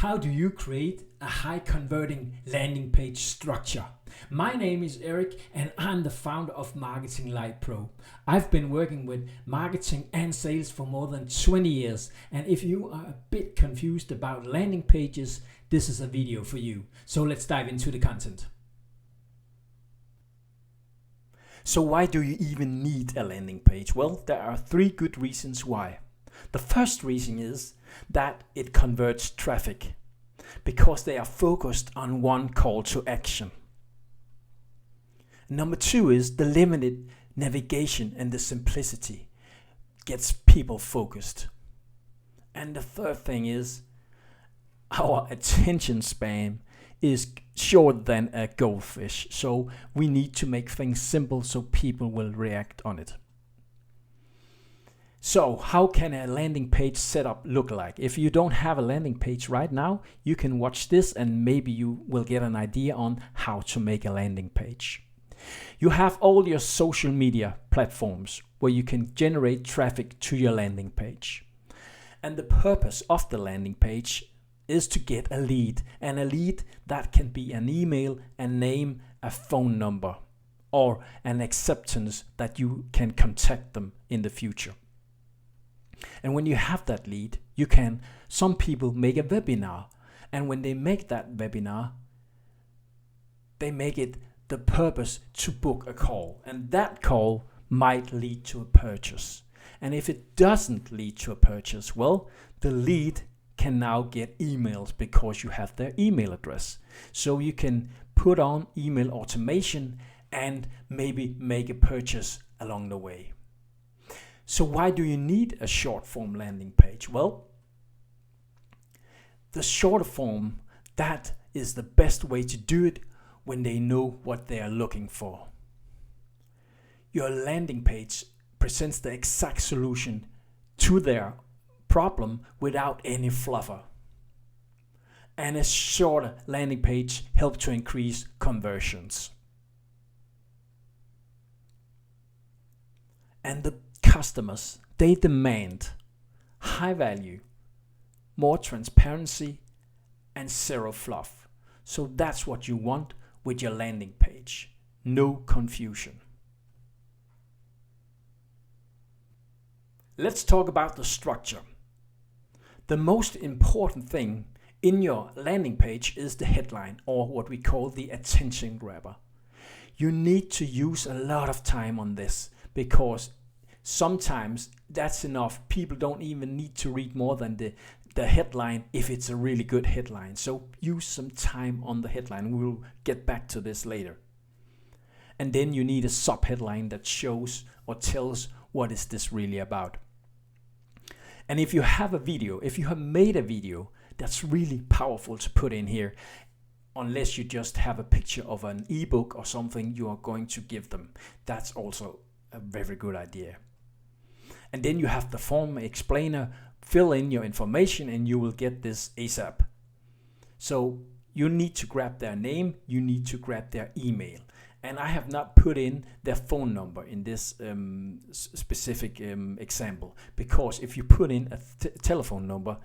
How do you create a high converting landing page structure? My name is Eric and I'm the founder of Marketing Light Pro. I've been working with marketing and sales for more than 20 years, and if you are a bit confused about landing pages, this is a video for you. So let's dive into the content. So why do you even need a landing page? Well, there are 3 good reasons why. The first reason is that it converts traffic because they are focused on one call to action. Number 2 is the limited navigation and the simplicity gets people focused. And the third thing is our attention span is shorter than a goldfish, so we need to make things simple so people will react on it. So how can a landing page setup look like? If you don't have a landing page right now, you can watch this and maybe you will get an idea on how to make a landing page. You have all your social media platforms where you can generate traffic to your landing page. And the purpose of the landing page is to get a lead, and a lead that can be an email, a name, a phone number, or an acceptance that you can contact them in the future. And when you have that lead, some people make a webinar, and when they make that webinar, they make it the purpose to book a call, and that call might lead to a purchase. And if it doesn't lead to a purchase, well, the lead can now get emails because you have their email address. So you can put on email automation and maybe make a purchase along the way. So why do you need a short form landing page? Well, the shorter form, that is the best way to do it when they know what they are looking for. Your landing page presents the exact solution to their problem without any fluffer. And a shorter landing page helps to increase conversions. And the customers, they demand high value, more transparency, and zero fluff. So that's what you want with your landing page. No confusion. Let's talk about the structure. The most important thing in your landing page is the headline, or what we call the attention grabber. You need to use a lot of time on this because sometimes that's enough. People don't even need to read more than the headline if it's a really good headline. So use some time on the headline. We'll get back to this later. And then you need a sub-headline that shows or tells what is this really about. And if you have made a video that's really powerful to put in here, unless you just have a picture of an ebook or something you are going to give them, that's also a very good idea. And then you have the form explainer, fill in your information and you will get this ASAP. So you need to grab their name, you need to grab their email. And I have not put in their phone number in this specific example, because if you put in a telephone number,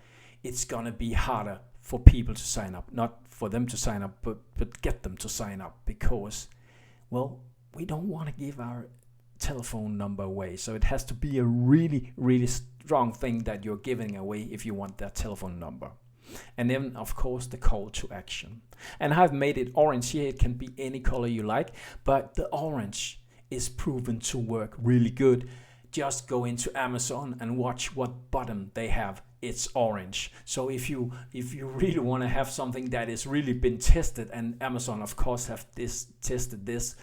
it's gonna be harder for people to sign up. Not for them to sign up, but get them to sign up, because, well, we don't want to give our telephone number away. So it has to be a really, really strong thing that you're giving away if you want that telephone number. And then, of course, the call to action. And I've made it orange here. It can be any color you like, but the orange is proven to work really good. Just go into Amazon and watch what button they have. It's orange. So if you really want to have something that has really been tested, and Amazon, of course, have tested this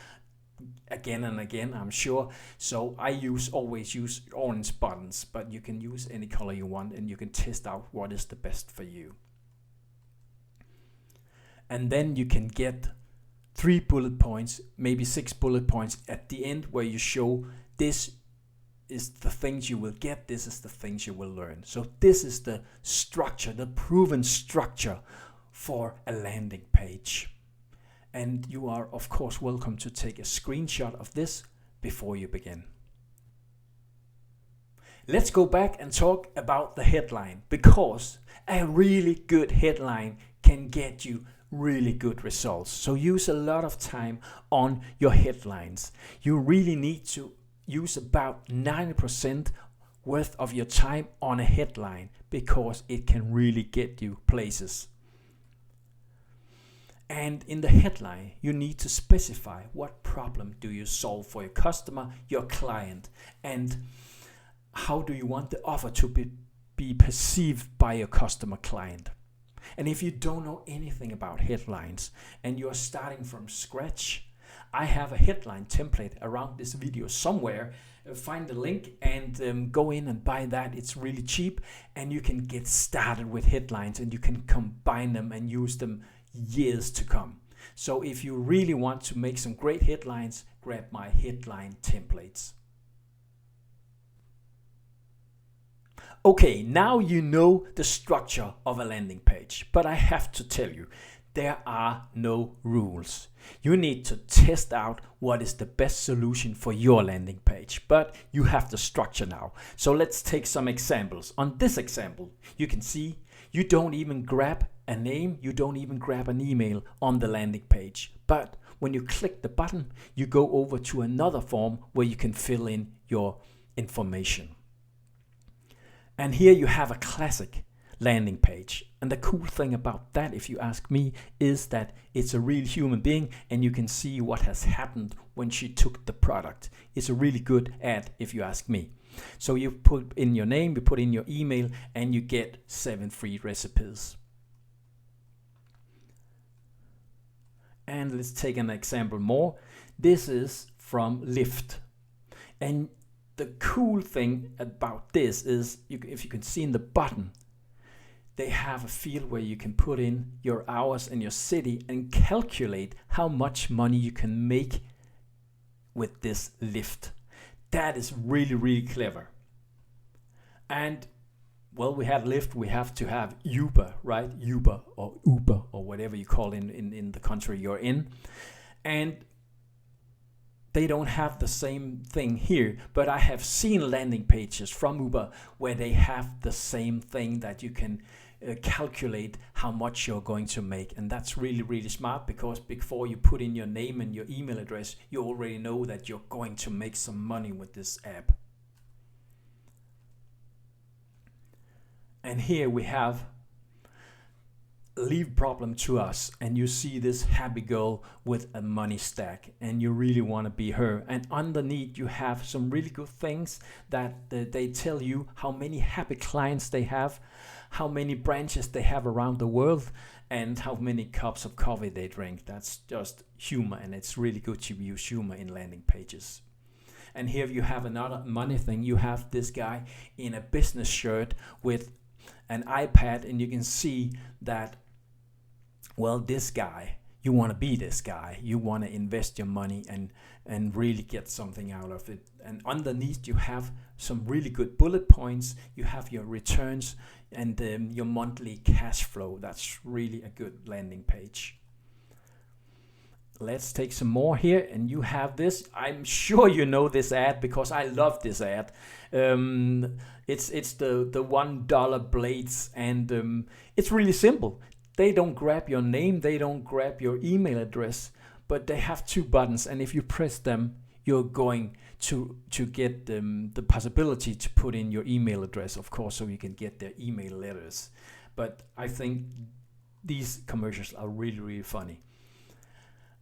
again and again, I'm sure. So I always use orange buttons, but you can use any color you want and you can test out what is the best for you. And then you can get 3 bullet points, maybe 6 bullet points at the end, where you show this is the things you will get, this is the things you will learn. So this is the structure, the proven structure for a landing page. And you are, of course, welcome to take a screenshot of this before you begin. Let's go back and talk about the headline, because a really good headline can get you really good results. So use a lot of time on your headlines. You really need to use about 90% worth of your time on a headline, because it can really get you places. And in the headline, you need to specify what problem do you solve for your customer, your client, and how do you want the offer to be perceived by your customer client. And if you don't know anything about headlines and you're starting from scratch, I have a headline template around this video somewhere. Find the link and go in and buy that. It's really cheap, and you can get started with headlines and you can combine them and use them years to come. So if you really want to make some great headlines, grab my headline templates. Okay, now you know the structure of a landing page, but I have to tell you, there are no rules. You need to test out what is the best solution for your landing page, but you have the structure now. So let's take some examples. On this example, you can see you don't even grab a name, you don't even grab an email on the landing page. But when you click the button, you go over to another form where you can fill in your information. And here you have a classic landing page. And the cool thing about that, if you ask me, is that it's a real human being and you can see what has happened when she took the product. It's a really good ad, if you ask me. So you put in your name, you put in your email, and you get 7 free recipes. And let's take an example more. This is from Lyft. And the cool thing about this is, if you can see in the button, they have a field where you can put in your hours and your city and calculate how much money you can make with this Lyft. That is really, really clever. And well, we have Lyft, we have to have Uber, right? Uber or whatever you call in the country you're in. And they don't have the same thing here, but I have seen landing pages from Uber where they have the same thing, that you can calculate how much you're going to make. And that's really, really smart, because before you put in your name and your email address, you already know that you're going to make some money with this app. And here we have leave problem to us, and you see this happy girl with a money stack, and you really want to be her. And underneath you have some really good things that they tell you how many happy clients they have, how many branches they have around the world, and how many cups of coffee they drink. That's just humor, and it's really good to use humor in landing pages. And here you have another money thing. You have this guy in a business shirt with an iPad, and you can see that, well, this guy, you want to be this guy. You want to invest your money and really get something out of it. And underneath you have some really good bullet points. You have your returns and your monthly cash flow. That's really a good landing page. Let's take some more here, and you have this. I'm sure you know this ad, because I love this ad. It's the $1 blades, and it's really simple. They don't grab your name, they don't grab your email address, but they have 2 buttons, and if you press them, you're going to get the possibility to put in your email address, of course, so you can get their email letters. But I think these commercials are really, really funny.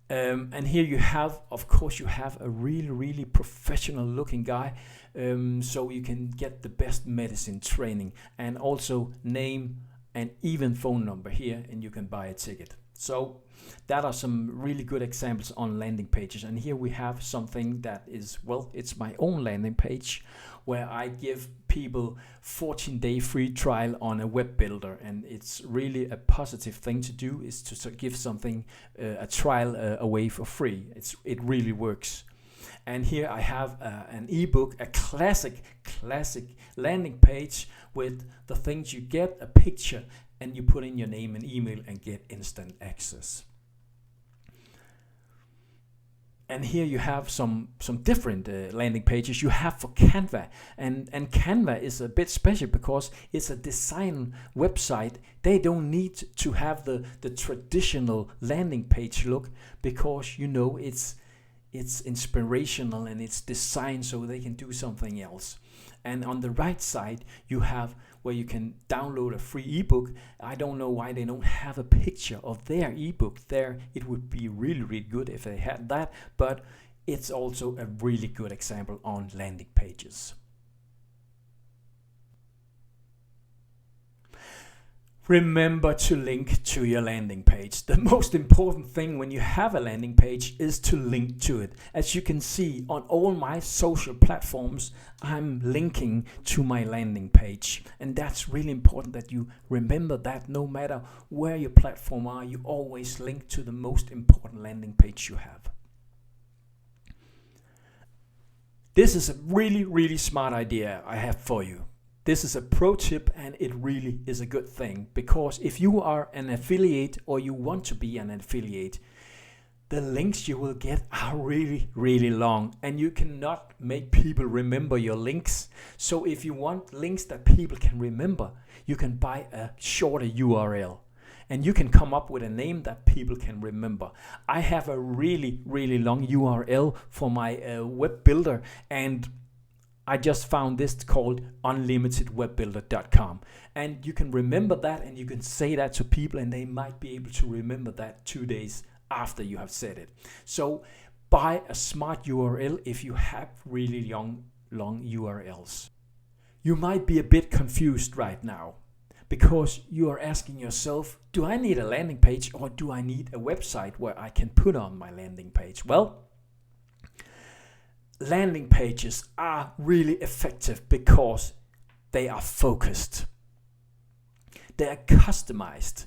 And here you have, of course, you have a really, really professional looking guy, so you can get the best medicine training, and also name and even phone number here, and you can buy a ticket. So that are some really good examples on landing pages. And here we have something that is, well, it's my own landing page, where I give people 14-day free trial on a web builder. And it's really a positive thing to do, is to give something, a trial away for free. It really works. And here I have an ebook, a classic landing page with the things you get, a picture, and you put in your name and email and get instant access. And here you have some different landing pages you have for Canva. And Canva is a bit special because it's a design website. They don't need to have the traditional landing page look, because it's inspirational and it's designed so they can do something else. And on the right side, you have where you can download a free ebook. I don't know why they don't have a picture of their ebook there. It would be really, really good if they had that, but it's also a really good example on landing pages. Remember to link to your landing page. The most important thing when you have a landing page is to link to it. As you can see on all my social platforms, I'm linking to my landing page. And that's really important that you remember that no matter where your platform are, you always link to the most important landing page you have. This is a really, really smart idea I have for you. This is a pro tip, and it really is a good thing, because if you are an affiliate or you want to be an affiliate, the links you will get are really, really long, and you cannot make people remember your links. So if you want links that people can remember, you can buy a shorter URL, and you can come up with a name that people can remember. I have a really, really long URL for my web builder, and I just found this called unlimitedwebbuilder.com, and you can remember that, and you can say that to people, and they might be able to remember that 2 days after you have said it. So buy a smart URL if you have really long URLs. You might be a bit confused right now, because you are asking yourself, do I need a landing page or do I need a website where I can put on my landing page? Well, landing pages are really effective because they are focused. They are customized.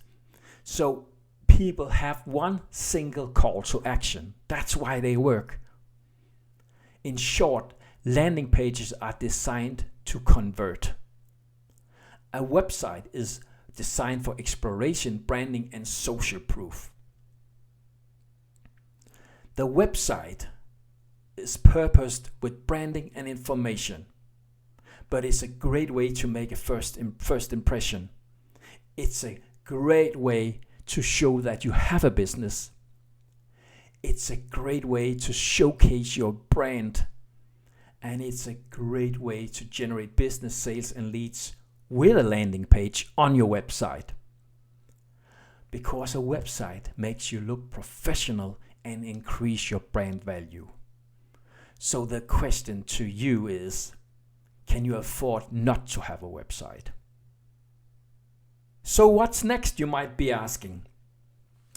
So people have one single call to action. That's why they work. In short, landing pages are designed to convert. A website is designed for exploration, branding, and social proof. The website is purposed with branding and information, but it's a great way to make a first impression. It's a great way to show that you have a business. It's a great way to showcase your brand, and it's a great way to generate business, sales, and leads with a landing page on your website, because a website makes you look professional and increase your brand value. So the question to you is, can you afford not to have a website? So what's next, you might be asking?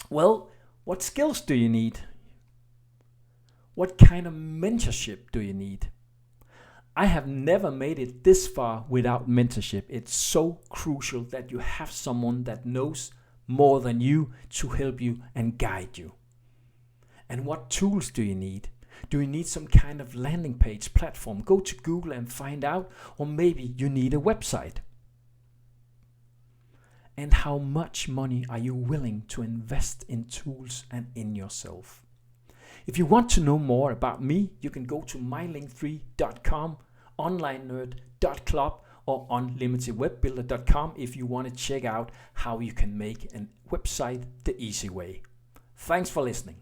Well, what skills do you need? What kind of mentorship do you need? I have never made it this far without mentorship. It's so crucial that you have someone that knows more than you to help you and guide you. And what tools do you need? Do you need some kind of landing page platform? Go to Google and find out, or maybe you need a website. And how much money are you willing to invest in tools and in yourself? If you want to know more about me, you can go to mylinktree.com, onlinenerd.club, or unlimitedwebbuilder.com if you want to check out how you can make a website the easy way. Thanks for listening.